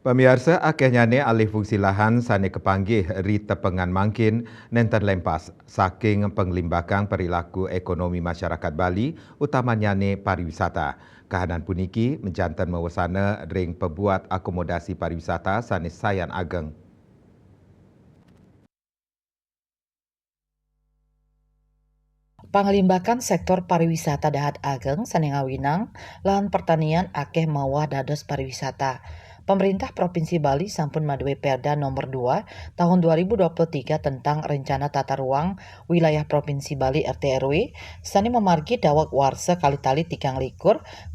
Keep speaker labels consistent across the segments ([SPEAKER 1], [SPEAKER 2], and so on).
[SPEAKER 1] Pemirsa akehnyane alih fungsi lahan sane kepanggih ri tepengan mangkin nenten lempas saking penglimbakang perilaku ekonomi masyarakat Bali utamanya ne pariwisata. Kahanan puniki menjantan mewasana ring pebuat akomodasi pariwisata sane Sayan Ageng.
[SPEAKER 2] Panglimbakan sektor pariwisata Dahat Ageng Sanengawinang, lahan pertanian akeh mawah dados pariwisata. Pemerintah Provinsi Bali sampun maduwe Perda nomor 2 tahun 2023 tentang rencana tata ruang wilayah Provinsi Bali RT RW sani memargi dawak warsa kali tali 3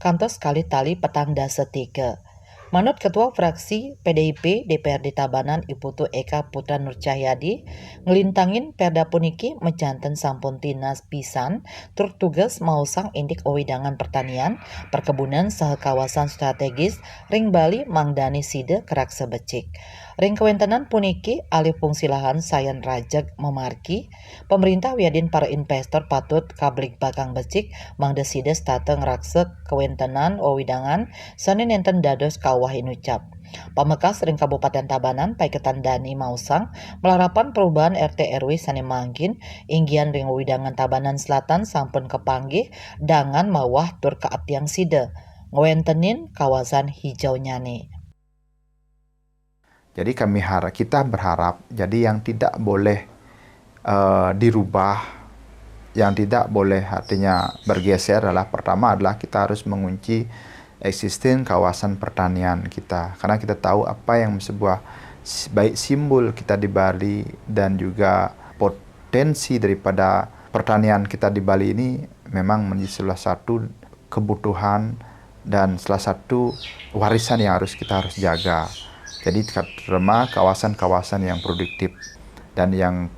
[SPEAKER 2] kantos kali tali petang dasa 3. Manut Ketua Fraksi PDIP DPRD Tabanan Iputu Eka Putra Nurcahyadi, ngelintangin perda puniki menjanten sampun tinas pisan tur tugas mausang indik wewidangan pertanian, perkebunan saha kawasan strategis ring Bali Mangdani Side Kerak Sebecik. Ring kewentenan puniki alih fungsi lahan sayan rajak memarki, pemerintah wiadin para investor patut kablik bakang becik Mangda Side stateng raksek kewentenan wewidangan sani nenten dados kawah inucap. Pamekas ring Kabupaten Tabanan Paiketan Dani Mausang melarapan perubahan RT RW sane mangkin inggian ring wewidangan Tabanan Selatan sampun kepanggih dangan mawah tur keaptiang side ngewentenin kawasan hijau nyane.
[SPEAKER 3] Jadi kita berharap jadi yang tidak boleh dirubah, yang tidak boleh artinya bergeser adalah pertama adalah kita harus mengunci existing kawasan pertanian kita. Karena kita tahu apa yang sebuah baik simbol kita di Bali dan juga potensi daripada pertanian kita di Bali ini memang menjadi salah satu kebutuhan dan salah satu warisan yang kita harus jaga. Jadi terutama kawasan-kawasan yang produktif dan yang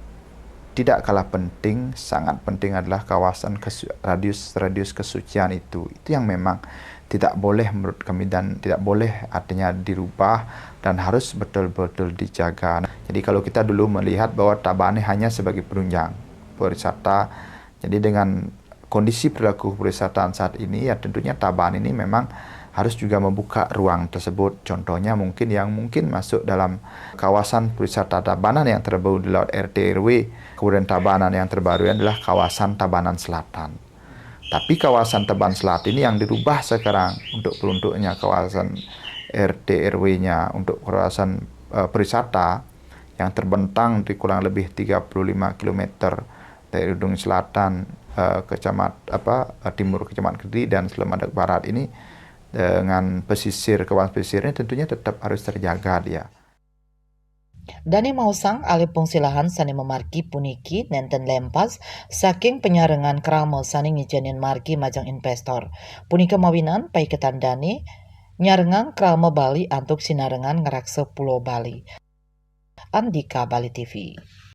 [SPEAKER 3] tidak kalah penting, sangat penting adalah kawasan radius kesucian itu yang memang tidak boleh menurut kami dan tidak boleh artinya dirubah dan harus betul-betul dijaga. Jadi kalau kita dulu melihat bahwa Tabanan hanya sebagai penunjang pariwisata, jadi dengan kondisi perilaku pariwisataan saat ini ya tentunya Tabanan ini memang harus juga membuka ruang tersebut. Contohnya mungkin masuk dalam kawasan pariwisata Tabanan yang terbaru di laut RT RW. Kemudian Tabanan yang terbaru adalah kawasan Tabanan Selatan. Tapi kawasan Tabanan Selatan ini yang dirubah sekarang untuk peruntuknya kawasan RT RW-nya untuk kawasan pariwisata yang terbentang di kurang lebih 35 km dari ujung selatan timur Kecamatan Kediri dan Selamat Barat ini dengan kawasan pesisirnya tentunya tetap harus terjaga dia.
[SPEAKER 2] Dani Mausang alih fungsi lahan sani memarki puniki nenten lempas saking penyarengan kramo sani ngijenin marki majang investor. Punika mawinan paiketan Dani nyarengan kramo Bali antuk sinarengan ngerakse Pulau Bali. Andika Bali TV.